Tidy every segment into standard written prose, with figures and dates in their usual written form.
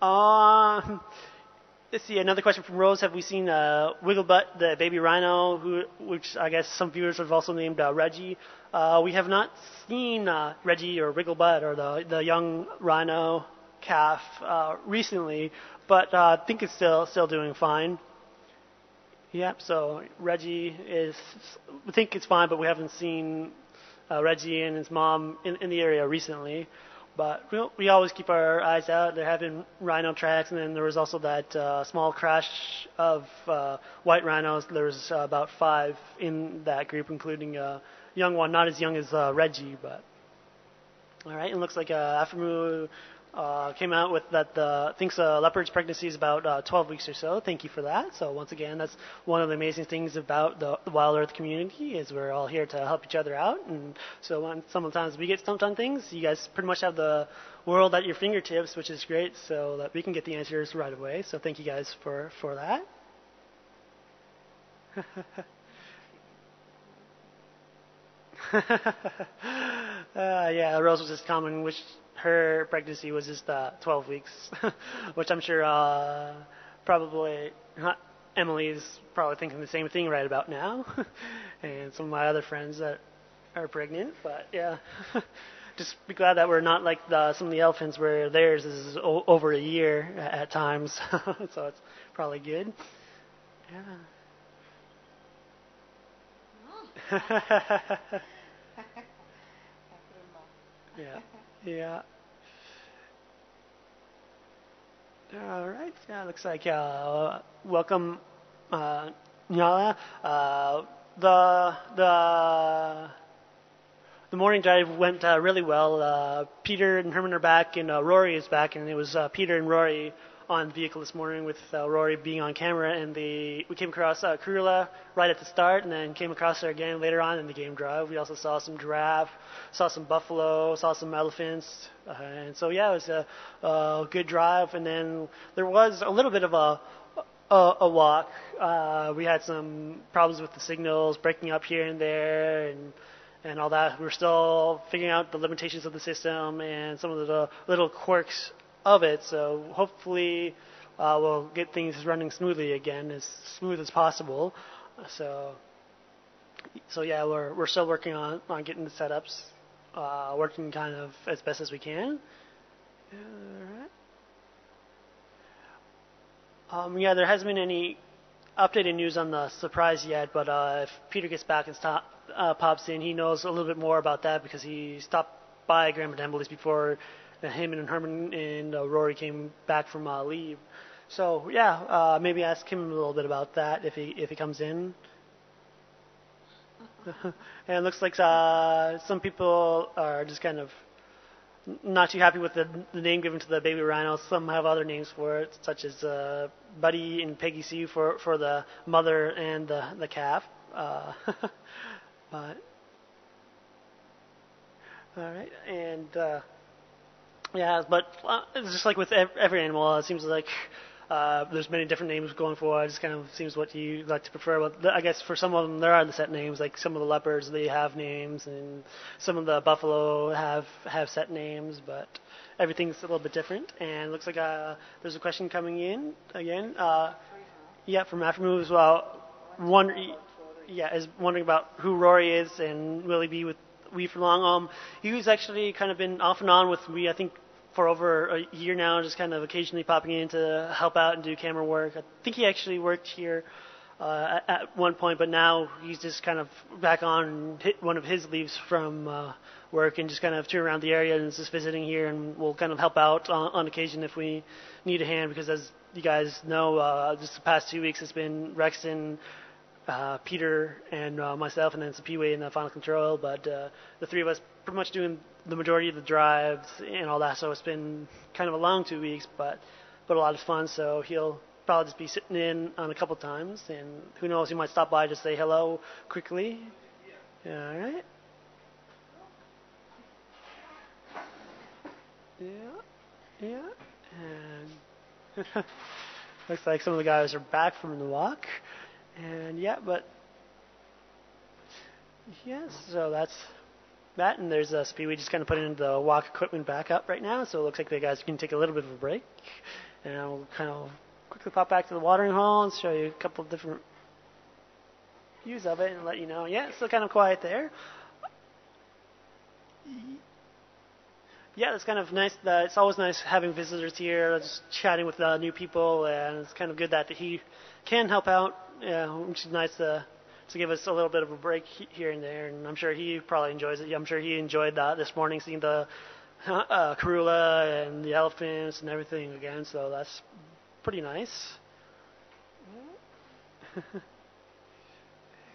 Um, let's see. Another question from Rose: have we seen Wigglebutt, the baby rhino, which I guess some viewers have also named Reggie? We have not seen Reggie or Wigglebutt or the young rhino calf recently, but I think it's still doing fine. Yep. So Reggie is. I think it's fine, but we haven't seen Reggie and his mom in the area recently. But we always keep our eyes out. There have been rhino tracks, and then there was also that small crash of white rhinos. There was about 5 in that group, including a young one, not as young as Reggie. But all right, it looks like Afamu came out with that thinks a leopard's pregnancy is about 12 weeks or so. Thank you for that. So once again, that's one of the amazing things about the WildEarth community is we're all here to help each other out. And so when sometimes we get stumped on things, you guys pretty much have the world at your fingertips, which is great, so that we can get the answers right away. So thank you guys for that. Yeah, Rose was just commenting which her pregnancy was just 12 weeks, which I'm sure probably Emily's probably thinking the same thing right about now, and some of my other friends that are pregnant. But yeah, just be glad that we're not like some of the elephants where theirs is over a year at times, so it's probably good. Yeah. Yeah. Yeah. All right. Yeah, looks like welcome, Nyala. The morning drive went really well. Peter and Herman are back, and Rory is back, and it was Peter and Rory on the vehicle this morning with Rory being on camera, and we came across Kurula right at the start, and then came across her again later on in the game drive. We also saw some giraffe, saw some buffalo, saw some elephants, and so yeah, it was a good drive. And then there was a little bit of a walk. We had some problems with the signals breaking up here and there, and all that. We're still figuring out the limitations of the system and some of the little quirks of it. So hopefully we'll get things running smoothly again, as smooth as possible. So yeah, we're still working on getting the setups working kind of as best as we can. All right. Yeah, there hasn't been any updated news on the surprise yet, but if Peter gets back and pops in, he knows a little bit more about that because he stopped by Grandma Demble's before him and Herman and Rory came back from leave. So yeah, maybe ask him a little bit about that if he comes in. And it looks like some people are just kind of not too happy with the name given to the baby rhino. Some have other names for it, such as Buddy and Peggy Sue for the mother and the calf. But all right, and yeah, but it's just like with every animal, it seems like there's many different names going for it. It just kind of seems what you like to prefer. But I guess for some of them, there are the set names. Like some of the leopards, they have names, and some of the buffalo have set names. But everything's a little bit different. And it looks like there's a question coming in again. Yeah, from Aftermove as well. Is wondering about who Rory is and will he be with We for long. He's actually kind of been off and on with We, I think, for over a year now, just kind of occasionally popping in to help out and do camera work. I think he actually worked here at one point, but now he's just kind of back on and hit one of his leaves from work and just kind of tour around the area and is just visiting here, and we'll kind of help out on occasion if we need a hand, because as you guys know, just the past 2 weeks it's been Rexton, Peter, and myself, and then some Peewee in the final control, but the three of us pretty much doing the majority of the drives and all that, so it's been kind of a long 2 weeks, but a lot of fun. So he'll probably just be sitting in on a couple times, and who knows, he might stop by to say hello quickly. All right. Yeah. And looks like some of the guys are back from the walk, and yeah, but yes, so that's that, and there's speed. We just kind of put in the walk equipment back up right now, so it looks like the guys can take a little bit of a break. And I'll kind of quickly pop back to the watering hole and show you a couple of different views of it and let you know. Yeah, it's still kind of quiet there. Yeah, it's kind of nice. It's always nice having visitors here, just chatting with new people, and it's kind of good that he can help out, which is nice to give us a little bit of a break here and there. And I'm sure he probably enjoys it. I'm sure he enjoyed this morning, seeing the Karula and the elephants and everything again. So that's pretty nice.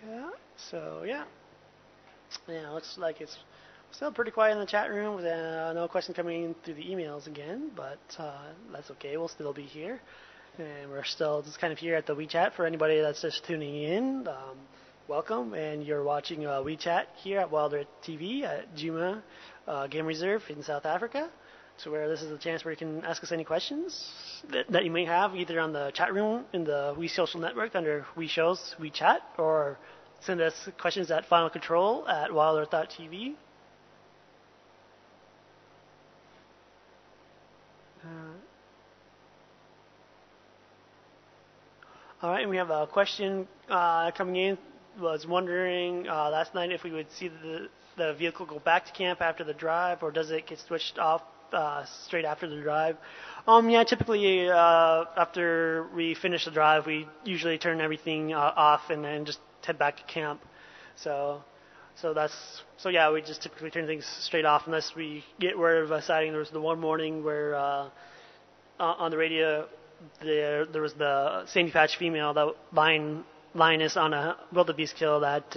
Yeah. So yeah. Looks like it's still pretty quiet in the chat room with no questions coming in through the emails again, but that's okay. We'll still be here. And we're still just kind of here at the WeChat for anybody that's just tuning in. Welcome, and you're watching WeChat here at WildEarth TV at Juma Game Reserve in South Africa. So where this is a chance where you can ask us any questions that you may have, either on the chat room in the We Social Network under We Shows WeChat, or send us questions at finalcontrol@wildearth.tv. All right, and we have a question coming in. Was wondering last night if we would see the vehicle go back to camp after the drive, or does it get switched off straight after the drive? Yeah, typically after we finish the drive, we usually turn everything off and then just head back to camp. So yeah, we just typically turn things straight off unless we get word of a sighting. There was the one morning where on the radio there was the Sandy Patch female, that lioness on a wildebeest kill that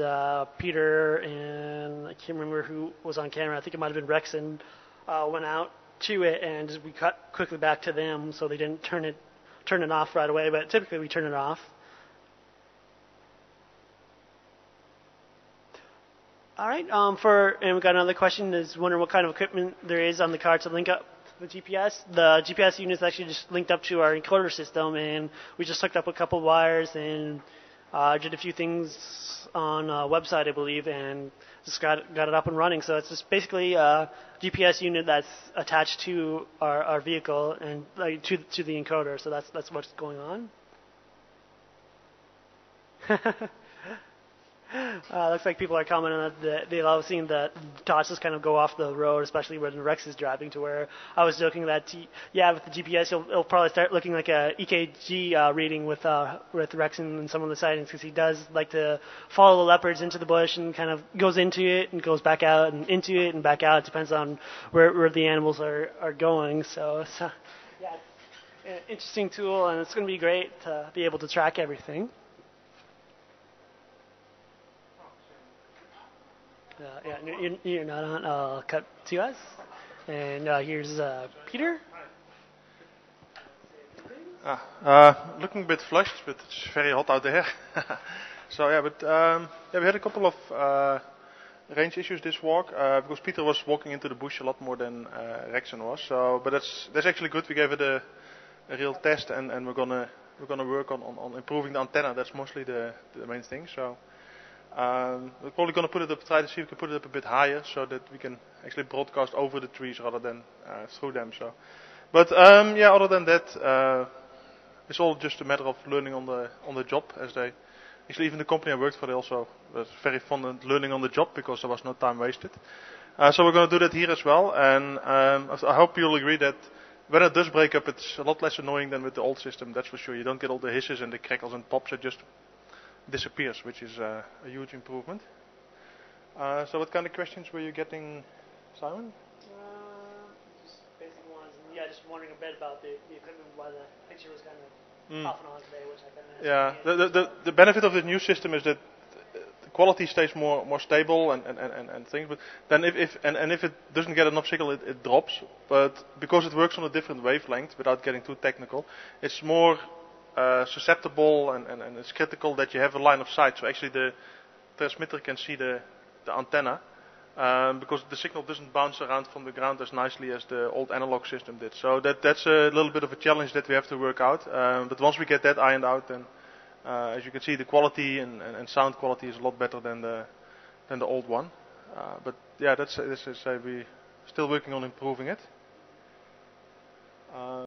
Peter and I can't remember who was on camera. I think it might have been Rex, and went out to it, and we cut quickly back to them, so they didn't turn it off right away. But typically we turn it off. All right. And we got another question. Is wondering what kind of equipment there is on the car to link up the GPS. The GPS unit is actually just linked up to our encoder system, and we just hooked up a couple wires and did a few things on a website, I believe, and just got it up and running. So it's just basically a GPS unit that's attached to our vehicle and to the encoder. So that's what's going on. Looks like people are commenting that they love seeing the dots just kind of go off the road, especially when Rex is driving. To where I was joking that with the GPS, it'll probably start looking like a EKG reading with Rex and some of the sightings, because he does like to follow the leopards into the bush and kind of goes into it and goes back out and into it and back out. It depends on where the animals are going. So yeah, it's an interesting tool, and it's going to be great to be able to track everything. You're not on. I'll cut to us. And here's Peter. Looking a bit flushed, but it's very hot out there. So yeah, we had a couple of range issues this walk because Peter was walking into the bush a lot more than Rexon was. So, but that's actually good. We gave it a real test, and we're gonna work on improving the antenna. That's mostly the main thing. So. We're probably going to try to see if we can put it up a bit higher so that we can actually broadcast over the trees rather than through them. So, but other than that, it's all just a matter of learning on the job. Actually even the company I worked for, they also was very fond of learning on the job because there was no time wasted. So we're going to do that here as well, and I hope you'll agree that when it does break up, it's a lot less annoying than with the old system. That's for sure. You don't get all the hisses and the crackles and pops. It just disappears, which is a huge improvement. So what kind of questions were you getting, Simon? Just basic ones. Yeah, just wondering a bit about the equipment, why the picture was kind of off and on today, which I kind of... Yeah, the benefit of the new system is that the quality stays more stable and things, but then if it doesn't get enough signal, it drops. But because it works on a different wavelength, without getting too technical, it's more susceptible and it's critical that you have a line of sight, so actually the transmitter can see the antenna, because the signal doesn't bounce around from the ground as nicely as the old analog system did. So that's a little bit of a challenge that we have to work out, but once we get that ironed out, then as you can see, the quality and sound quality is a lot better than the old one. But yeah, that's we still working on improving it.